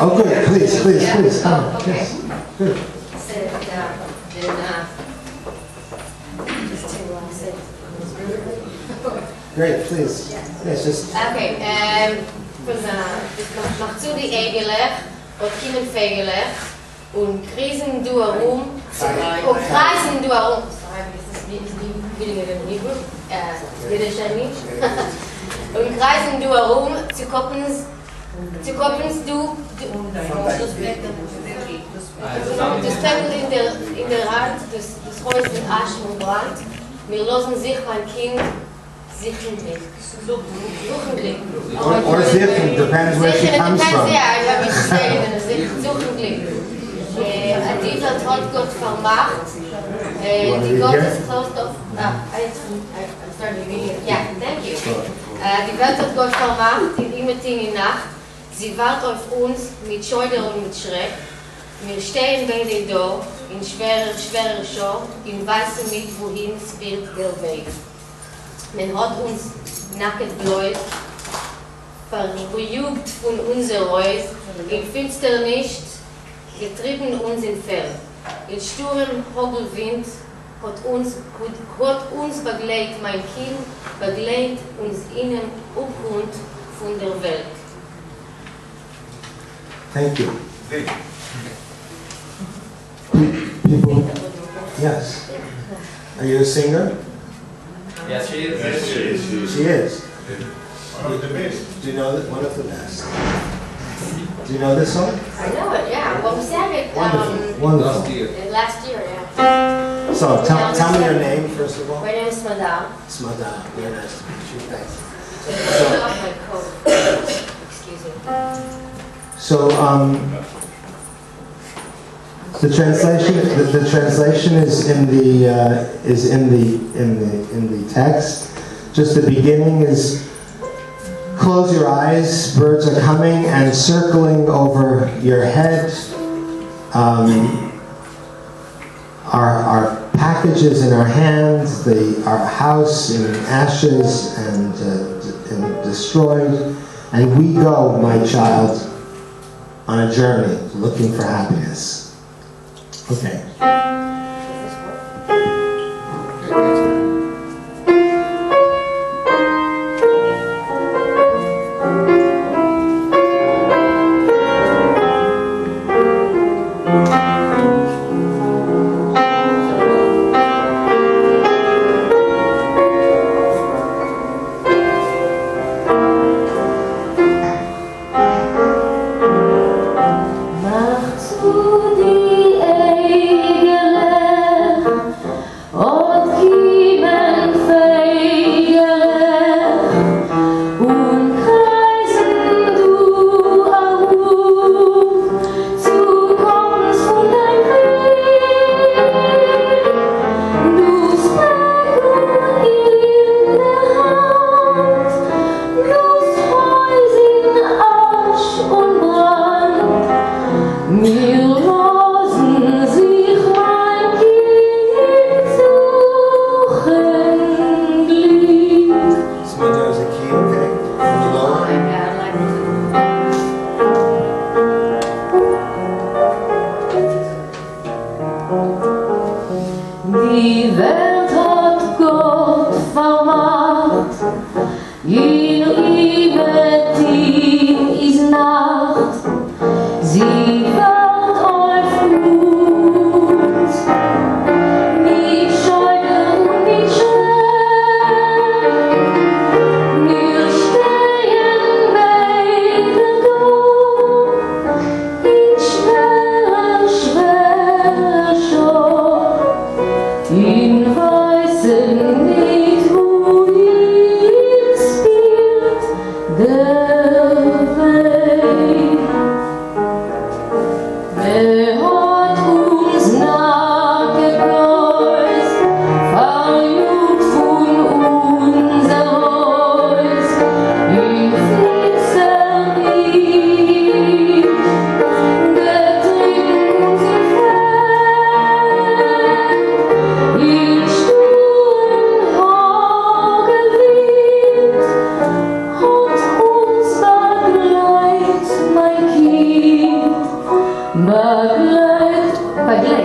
Oh, good. Please, please, Yeah. please. Come. Oh, okay. Yes. Good. Sit down. Just to sit. Great, please. Yes, just. Okay, dus mag zu die eigenlijk, wat kiemen vegelig, und Krisen du herum, und Kreisen du herum. Sorry, das ist nicht weniger in Hebrew, Jiddisch nicht. Und Kreisen du herum, zu koppeln du, das Päckl in der Hand, das Häus in Asch und Brand, wir lassen sich mein Kind sichern nicht. Or sichern, depends where she comes from. Yeah, I have to say, suchen. Die Welt hat Gott vermacht. Die Gott ist closed off. I'm starting reading. Yeah, thank you. Die Welt hat Gott vermacht, in immer in Nacht. Sie wartet auf uns mit Scheuder und mit Schreck. Wir stehen beide da, in schwerer Schau, in weißem mit, wohin es wird der Weg. Man hat uns nacket bläut, verjugt von unser Reus, in Finsternis getrieben uns in Feld. In sturem Hogelwind hat uns begleitet, mein Kind begleitet uns in den Abgrund von der Welt. Thank you. People, yes. Are you a singer? Yes, she is. Yes, she is. She is. One of the best. Do you know that? One of the best. Do you know this song? I know it, yeah. Well, we sang it Wonderful. last year, yeah. So tell me your name first of all. My name is Smadar. Smadar. Very nice to meet you. Thanks. Take off my coat. Excuse me. So the translation is in the text. Just the beginning is, close your eyes, birds are coming and circling over your head. Our packages in our hands, our house in ashes and destroyed, and we go, my child, on a journey looking for happiness. Okay. Bagleid, right?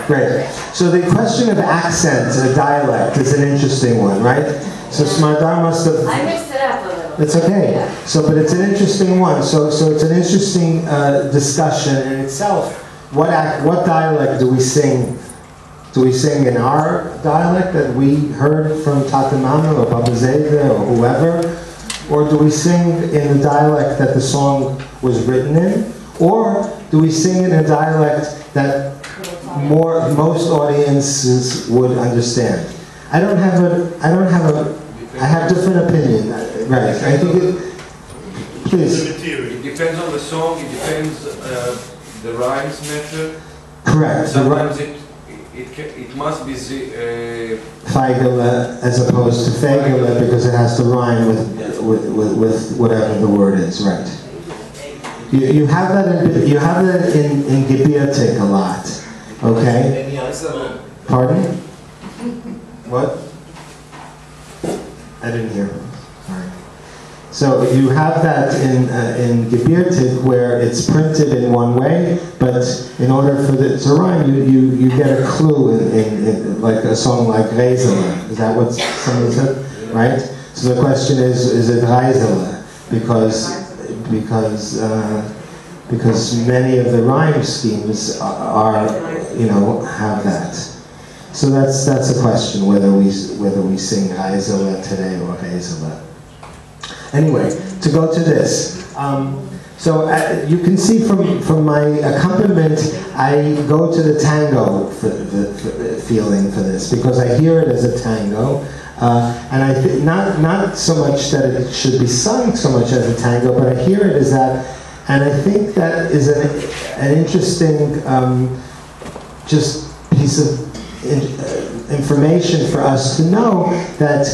Great. So the question of accent, a dialect, is an interesting one, right? So Smadar must have... I mixed it up a little. It's okay. Yeah. So, but it's an interesting one. So it's an interesting discussion in itself. What dialect do we sing? Do we sing in our dialect that we heard from Tata Mama or Baba Zayda or whoever? Or do we sing in the dialect that the song was written in? Or do we sing in a dialect that most audiences would understand? I have different opinion. Right. I think please. It depends on the song, it depends the rhymes method. Correct. Sometimes it must be Feigele as opposed to Feigele because it has to rhyme with whatever the word is, right? You have that in Gebirtig a lot, okay? Pardon? What? I didn't hear. Sorry. So you have that in Gebirtig where it's printed in one way, but in order for it to rhyme, you get a clue in like a song like Reisele. Is that what somebody said? Right? So the question is it Reisele? Because many of the rhyme schemes are have that. So that's a question whether we sing Reisele today or Reisele. Anyway, to go to this. So you can see from my accompaniment, I go to the tango feeling for this because I hear it as a tango. And I think not so much that it should be sung so much as a tango, but I hear it as that, and I think that is an interesting just piece of information for us to know that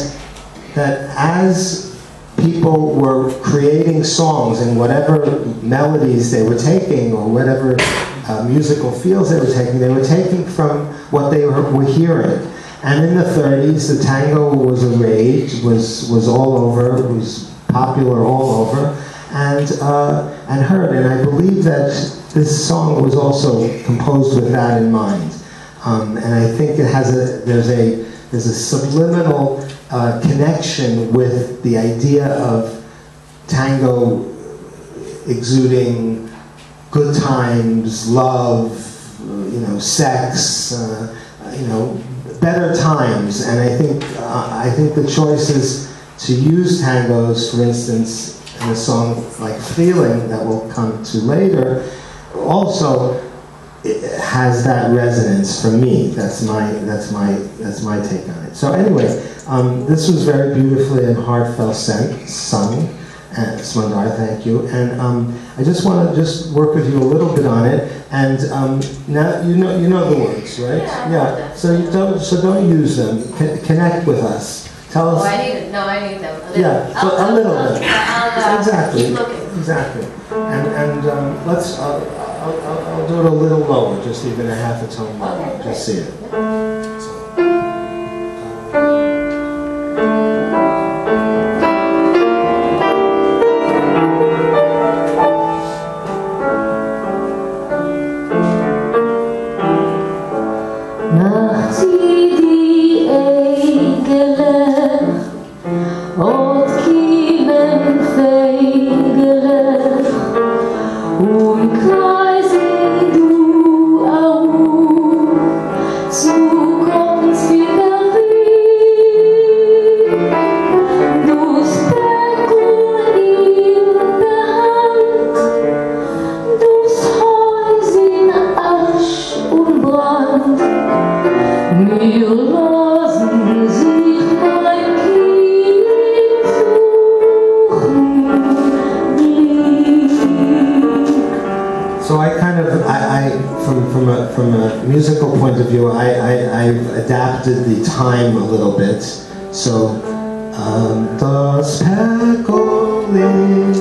as people were creating songs and whatever melodies they were taking or whatever musical feels they were taking from what they were hearing. And in the 30s, the tango was a rage, was all over, was popular all over, and heard. And I believe that this song was also composed with that in mind. And I think it has there's a subliminal connection with the idea of tango exuding good times, love, sex, better times. And I think the choice is to use tangos, for instance, in a song like "Feeling" that we'll come to later, also it has that resonance for me. That's my take on it. So anyway, this was very beautifully and heartfelt sung. Smadar, thank you. And I just want to work with you a little bit on it. And now you know the words, right? Yeah. So don't use them. Connect with us. Tell us. Oh, I need them. A little. Yeah. So a little bit. Exactly. Keep looking. Exactly. And let's. I'll do it a little lower, just even a half a tone lower. Okay, just see it. From a musical point of view, I've adapted the time a little bit. So, das Pergolin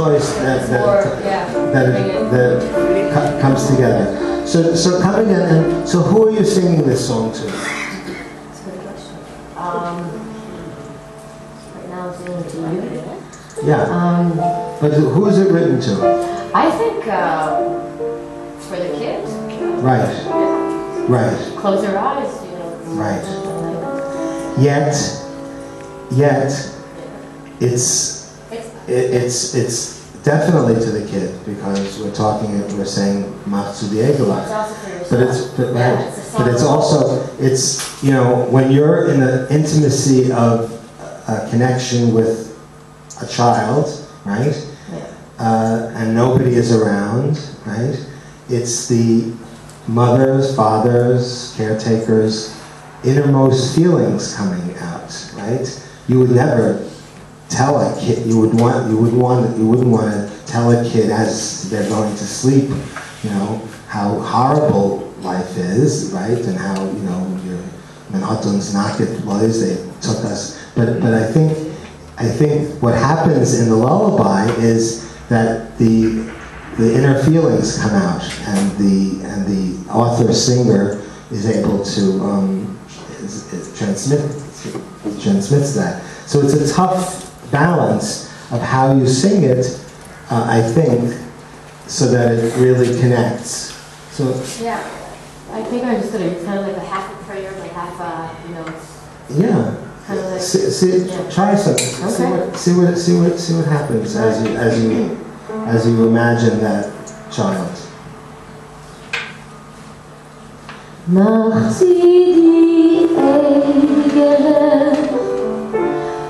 voice that comes together. So come again, and so who are you singing this song to? That's a good question. Right now I'm singing to you. Yeah. But who is it written to? I think for the kids. Right. Right. Close your eyes, you know. Right. Yet, it's definitely to the kid, because we're saying Machzu Diegela. But it's also, you know, when you're in the intimacy of a connection with a child, right? And nobody is around, right? It's the mother's, father's, caretaker's innermost feelings coming out, right? You would never tell a kid, you wouldn't want to tell a kid as they're going to sleep, you know, how horrible life is, right? And how, you know, Menhatun's Naked Blows, they took us. But I think what happens in the lullaby is that the inner feelings come out, and the author-singer is able to transmits that. So it's a tough balance of how you sing it, I think, so that it really connects. So yeah, I think I understood it. It's kind of like a half a prayer, like half a, you know. Yeah. Kind of like, try something. Okay. See what happens as you imagine that child.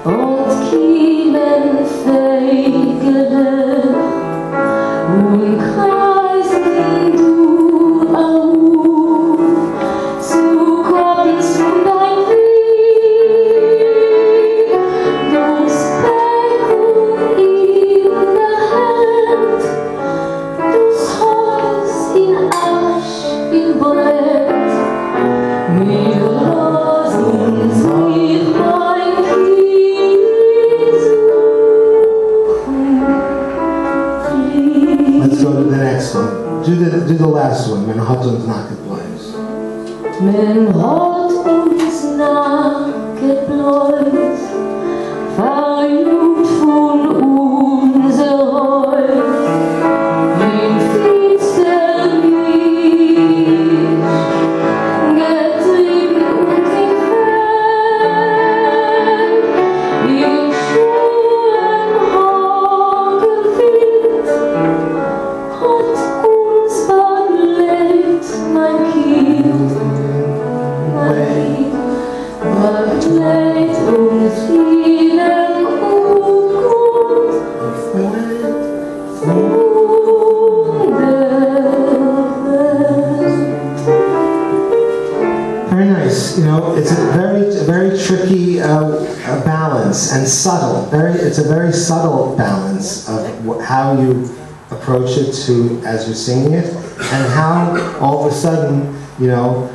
Und kiemen feigele und kreisen du auf, zu kommst dein Weg, das Becken in der Hand, das Holz in Asch, in Brett, wir lassen sich mein Let's go to the next one. Do the last one. Menhatun's Naked Blows. Menhatun's Naked Blows, verjut von unser Holz, in Finsternis, getrieben und in Quell, in Schuhen Hagelwind, hat uns verlebt, mein Kind, verlebt uns vielen Ungrund, Very nice. You know, it's a very tricky balance, and subtle. It's a very subtle balance of how you approach it as you're singing it, and how all of a sudden, you know,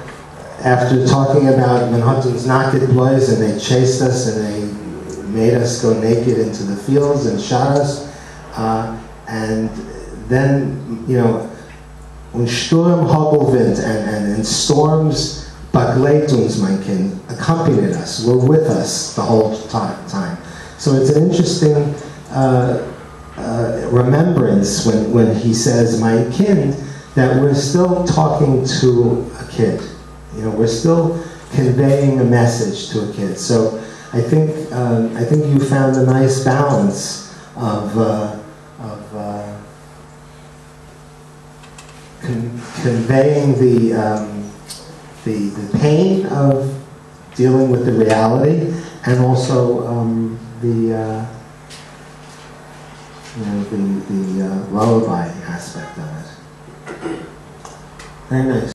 after talking about Menhatun's Naked Blows, and they chased us and they made us go naked into the fields and shot us, and then, you know, when Sturm Hagelwind and storms Bagleit uns, mein Kind, accompanied us, were with us the whole time. So it's an interesting remembrance when he says, mein Kind, that we're still talking to a kid. You know, we're still conveying a message to a kid. So I think you found a nice balance of conveying the pain of dealing with the reality, and also the lullaby aspect of it. Very nice.